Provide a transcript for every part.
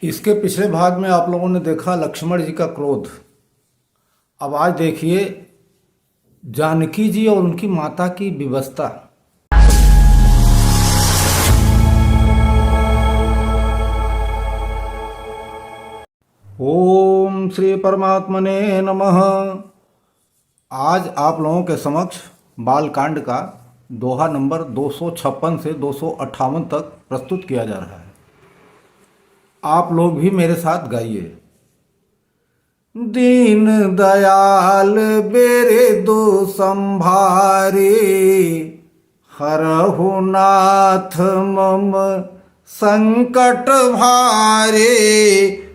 इसके पिछले भाग में आप लोगों ने देखा लक्ष्मण जी का क्रोध। अब आज देखिए जानकी जी और उनकी माता की विवशता। ओम श्री परमात्मने नमः। आज आप लोगों के समक्ष बालकांड का दोहा नंबर 256 से 258 तक प्रस्तुत किया जा रहा है। आप लोग भी मेरे साथ गाइए। दीन दयाल बेरे दो संभारे, हरहु नाथ मम संकट भारे।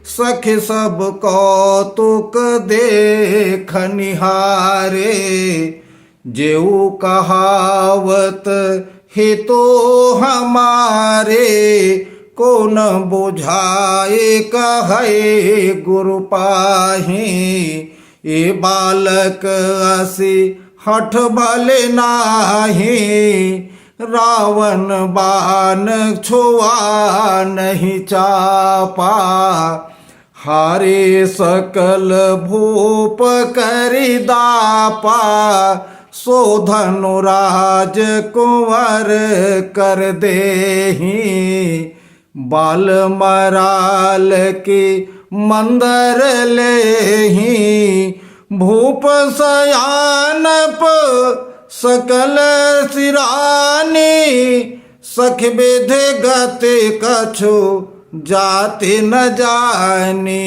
सखि सब कौतुक देख निहारे, जेऊ कहावत हितो हमारे। को न बुझाए कहे गुरु पाही, ए बालक असी हठ भले नाही। रावण बाण छुआ नहीं चापा, हारे सकल भूप करि दापा। सो धनुराज कुंवर कर देहि, बाल मराल की मंदर लेहि। भूप सयानप सकल सिरानी, सख विधि गति कछु जाति न जानी।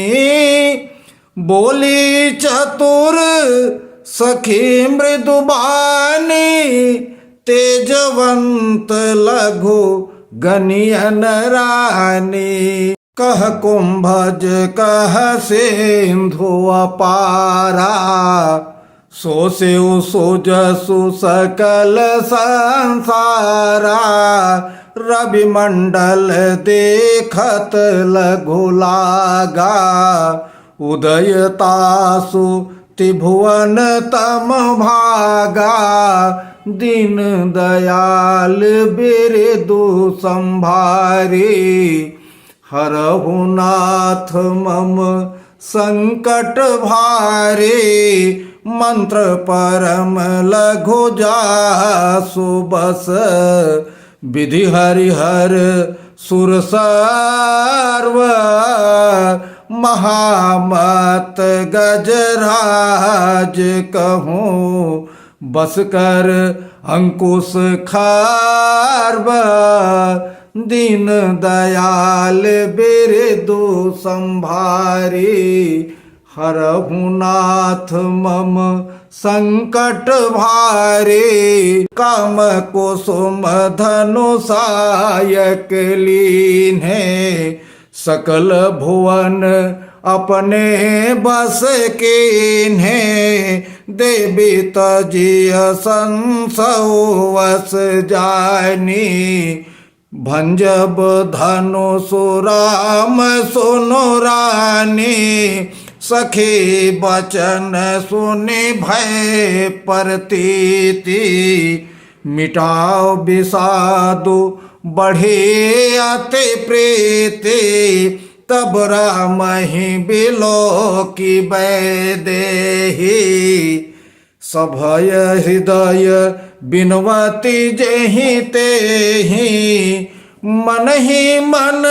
बोली चतुर सखी मृदुबानी, तेजवंत लघु गनियन रानी। कह कुंभज कह सिंधु अपारा, सो सेउ सोजसु सकल संसारा। रवि मंडल देखत लघु लागा, उदय तासु त्रिभुवन तम भागा। दीन दयाल बिरदु संभारे, हरहु नाथ मम संकट भारे। मंत्र परम लघु जासु बस, विधि हरिहर सुर सर्व। महामत गजराज कहूँ, बस कर अंकुश खारब। दीन दयाल बिरदु संभारे, हरहु नाथ मम संकट भारे। काम कुसुम धनु सायक लीन्हे, सकल भुवन अपने बस कीन्हे। देवी तजिय संसौ वस जानी, भंजब धनु सुराम सुनु रानी। सखी बचन सुनि भय प्रतीति, मिटाओ विषादु बढ़े अति प्रीति। तब राम ही बिलो की बैदेही, सभय हृदय बिनवती जेहि तेहि। मन ही मन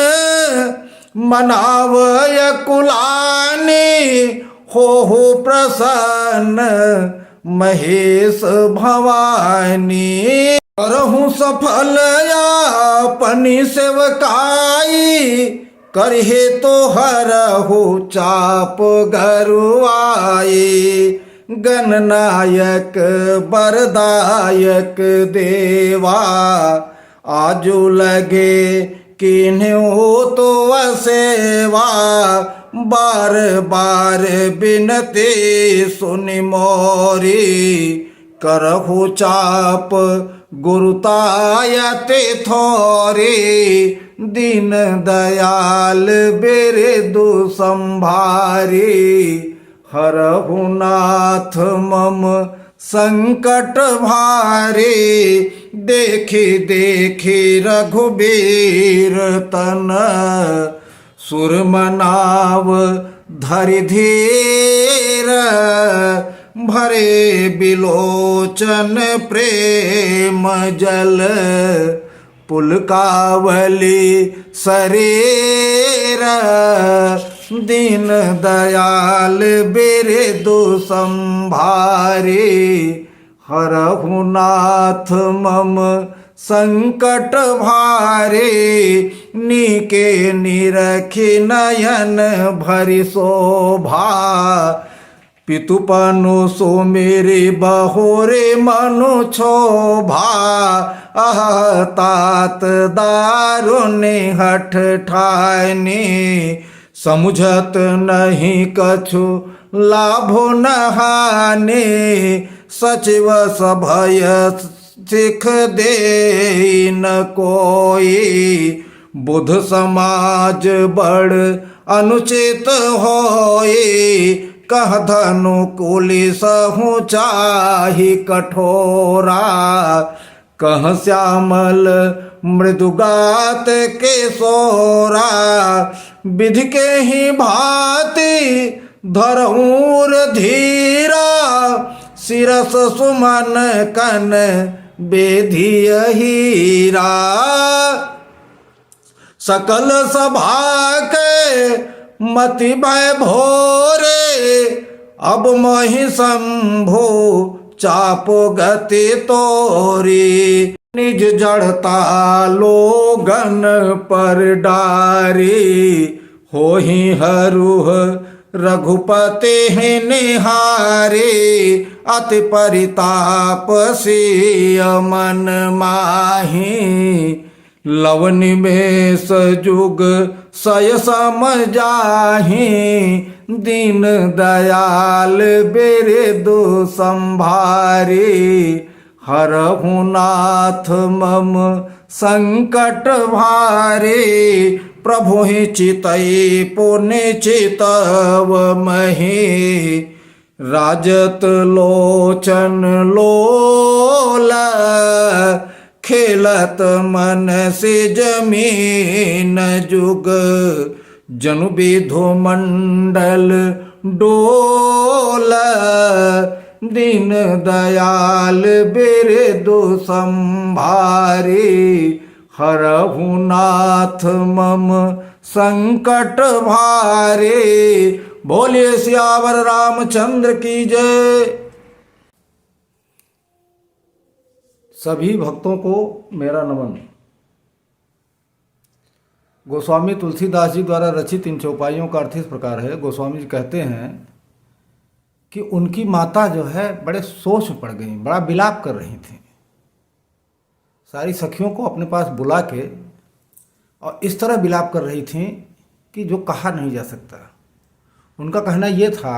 मनावय कुलानी, हो प्रसन्न महेश भवानी। करहु सफल अपनी सेवकाई, करहे तो हरहु चाप गरुआई। गणनायक बरदायक देवा, आजु लगे किन्हु तो असेवा। बार बार बिनती सुनि मोरी, करहु चाप गुरुतायते थोरी। दीन दयाल बिरदु संभारे, हरहु नाथ मम संकट भारे। देखी देखी रघुबीर तन, सुरमनाव धरि धीर भरे बिलोचन प्रेम जल पुलकावली शरीर दीन दयाल बिरदु संभारी हरहु नाथ मम संकट भारे नीके निरखि नयन भरि शोभा पितुपनु सुमिरि बहुरे मनु क्षोभा अह तात दारुनि हठ ठानी समुझत नहीं कछु लाभो न हानि सचिव सभय सिख दे न कोई बुध समाज बड़ अनुचित होए कह धनु कुलिसहु चाहि कठोरा कह श्यामल मृदुगात के सोरा विधि के ही भांति धरऊर धीरा सिरस सुमन कन बेधिय हीरा सकल सभा के मति भय भोरे अब मोहि शंभु चापो गति तोरी निज जड़ता लोगन पर डारी होहि हरुह रघुपति निहारे अति परिताप सिय मन माही लव निमेष जुग सय सम जाहि दीन दयाल बिरदु संभारी हरहु नाथ मम संकट भारे प्रभु ही चितई पुण्य चितव मही राजत लोचन लोल खेलत मन से जमीन जुग जनु विधु मंडल डोल दीन दयाल बिरदु संभारी हरहु नाथ मम संकट भारे। बोलिए सियावर रामचंद्र की जय। सभी भक्तों को मेरा नमन। गोस्वामी तुलसीदास जी द्वारा रचित इन चौपाइयों का अर्थ इस प्रकार है। गोस्वामी जी कहते हैं कि उनकी माता जो है बड़े सोच में पड़ गई, बड़ा विलाप कर रही थी। सारी सखियों को अपने पास बुला के और इस तरह विलाप कर रही थी कि जो कहा नहीं जा सकता। उनका कहना ये था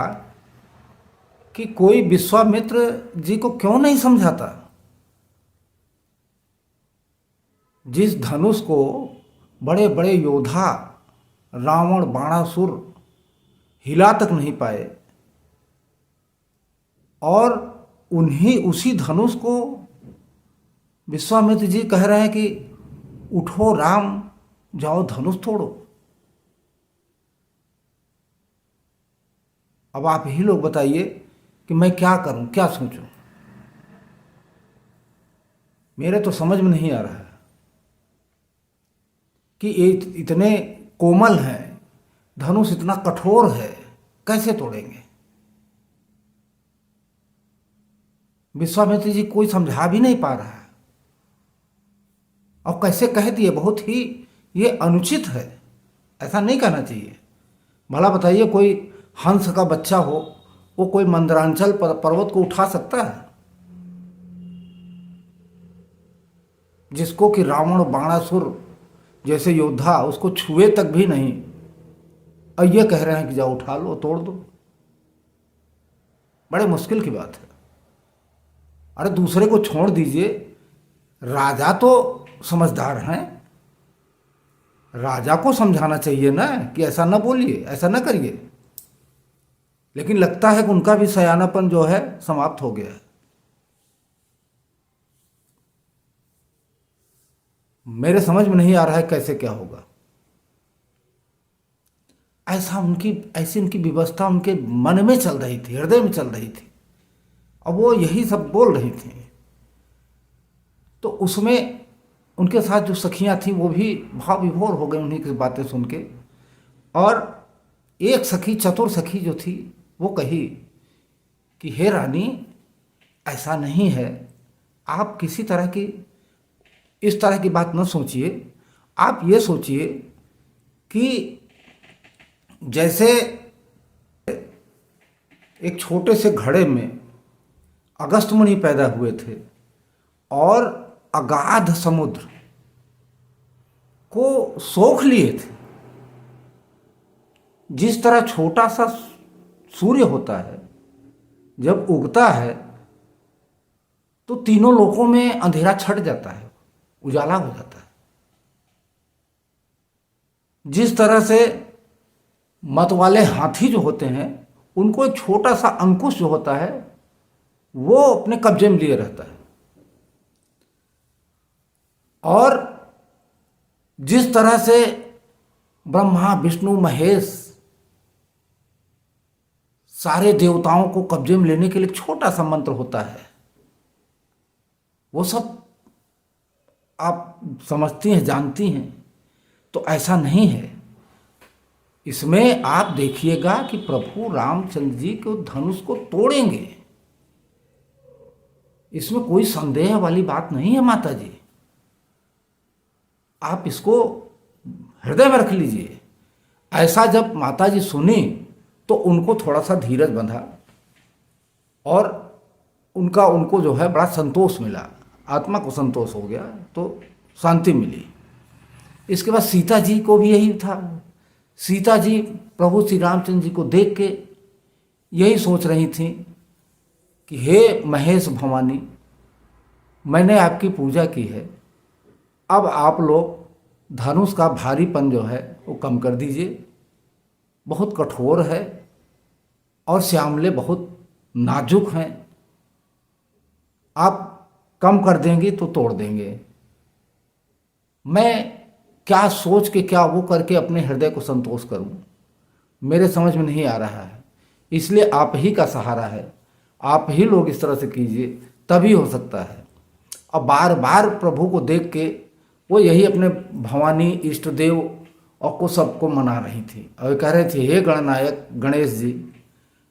कि कोई विश्वामित्र जी को क्यों नहीं समझाता। जिस धनुष को बड़े बड़े योद्धा रावण बाणासुर हिला तक नहीं पाए और उसी धनुष को विश्वामित्र जी कह रहे हैं कि उठो राम, जाओ धनुष तोड़ो। अब आप ही लोग बताइए कि मैं क्या करूं, क्या सोचूं। मेरे तो समझ में नहीं आ रहा है कि ये इतने कोमल हैं, धनुष इतना कठोर है, कैसे तोड़ेंगे। विश्वामित्र जी कोई समझा भी नहीं पा रहा है और कैसे कह दिए। बहुत ही ये अनुचित है, ऐसा नहीं कहना चाहिए। भला बताइए, कोई हंस का बच्चा हो, वो कोई मंदरांचल पर्वत को उठा सकता है जिसको कि रावण बाणासुर जैसे योद्धा उसको छुए तक भी नहीं, और ये कह रहे हैं कि जाओ उठा लो, तोड़ दो। बड़े मुश्किल की बात है। अरे दूसरे को छोड़ दीजिए, राजा तो समझदार हैं, राजा को समझाना चाहिए ना कि ऐसा ना बोलिए, ऐसा ना करिए। लेकिन लगता है कि उनका भी सयानापन जो है समाप्त हो गया है। मेरे समझ में नहीं आ रहा है कैसे क्या होगा। ऐसी उनकी व्यवस्था उनके मन में चल रही थी, हृदय में चल रही थी, अब वो यही सब बोल रही थी। तो उसमें उनके साथ जो सखियां थीं वो भी भाव विभोर हो गई उन्हीं की बातें सुन के। और एक सखी, चतुर सखी जो थी, वो कही कि हे रानी, ऐसा नहीं है, आप किसी तरह की इस तरह की बात न सोचिए। आप ये सोचिए कि जैसे एक छोटे से घड़े में अगस्त मुनि पैदा हुए थे और अगाध समुद्र को सोख लिए थे, जिस तरह छोटा सा सूर्य होता है, जब उगता है तो तीनों लोकों में अंधेरा छट जाता है, उजाला हो जाता है। जिस तरह से मत वाले हाथी जो होते हैं, उनको एक छोटा सा अंकुश जो होता है वो अपने कब्जे में लिए रहता है, और जिस तरह से ब्रह्मा विष्णु महेश सारे देवताओं को कब्जे में लेने के लिए छोटा सा मंत्र होता है, वो सब आप समझती हैं, जानती हैं। तो ऐसा नहीं है। इसमें आप देखिएगा कि प्रभु रामचंद्र जी को धनुष को तोड़ेंगे, इसमें कोई संदेह वाली बात नहीं है माता जी। आप इसको हृदय में रख लीजिए। ऐसा जब माता जी सुनी तो उनको थोड़ा सा धीरज बंधा और उनको जो है बड़ा संतोष मिला, आत्मा को संतोष हो गया, तो शांति मिली। इसके बाद सीता जी को भी यही था। सीता जी प्रभु श्री रामचंद्र जी को देख के यही सोच रही थी कि हे महेश भवानी, मैंने आपकी पूजा की है, अब आप लोग धनुष का भारीपन जो है वो कम कर दीजिए, बहुत कठोर है और श्यामले बहुत नाजुक हैं, आप कम कर देंगी तो तोड़ देंगे। मैं क्या सोच के, क्या वो करके अपने हृदय को संतोष करूं, मेरे समझ में नहीं आ रहा है। इसलिए आप ही का सहारा है, आप ही लोग इस तरह से कीजिए, तभी हो सकता है। अब बार बार प्रभु को देख के वो यही अपने भवानी इष्ट देव और को सबको मना रही थी और कह रहे थे, हे गणनायक गणेश जी,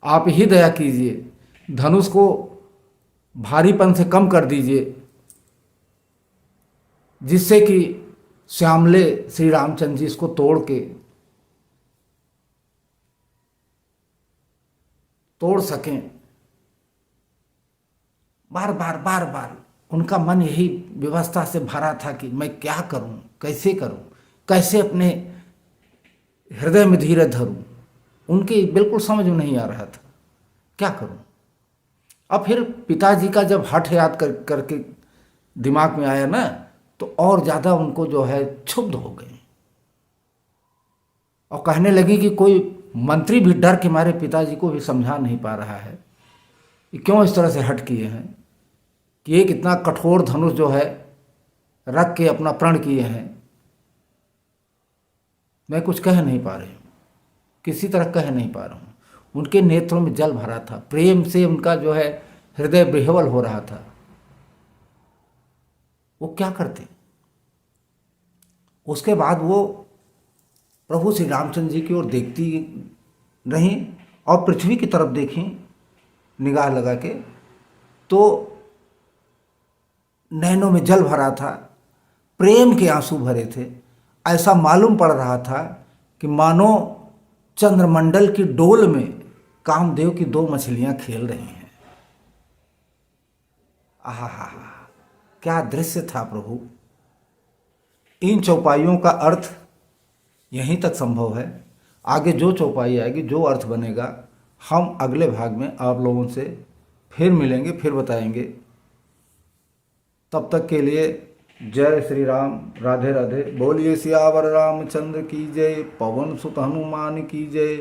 आप ही दया कीजिए, धनुष को भारीपन से कम कर दीजिए, जिससे कि श्यामले श्री रामचंद्र जी इसको तोड़ सकें। बार बार उनका मन यही व्यवस्था से भरा था कि मैं क्या करूं, कैसे करूं, कैसे अपने हृदय में धीरज धरूं। उनके बिल्कुल समझ में नहीं आ रहा था क्या करूं। अब फिर पिताजी का जब हठ याद करके दिमाग में आया ना, तो और ज़्यादा उनको जो है क्षुब्ध हो गए और कहने लगी कि कोई मंत्री भी डर के मारे पिताजी को भी समझा नहीं पा रहा है कि क्यों इस तरह से हट किए हैं, कि एक इतना कठोर धनुष जो है रख के अपना प्रण किए हैं। मैं कुछ कह नहीं पा रही हूँ, किसी तरह कह नहीं पा रहा हूँ। उनके नेत्रों में जल भरा था, प्रेम से उनका जो है हृदय विह्वल हो रहा था। वो क्या करते। उसके बाद वो प्रभु श्री रामचंद्र जी की ओर देखती रहीं और पृथ्वी की तरफ देखी निगाह लगा के, तो नैनों में जल भरा था, प्रेम के आंसू भरे थे। ऐसा मालूम पड़ रहा था कि मानो चंद्रमंडल की डोल में कामदेव की दो मछलियां खेल रही हैं। आहा, क्या दृश्य था प्रभु। इन चौपाइयों का अर्थ यहीं तक संभव है। आगे जो चौपाई आएगी, जो अर्थ बनेगा, हम अगले भाग में आप लोगों से फिर मिलेंगे, फिर बताएंगे। तब तक के लिए जय श्री राम, राधे राधे। बोलिए सियावर रामचंद्र की जय, पवन सुत हनुमान की जय।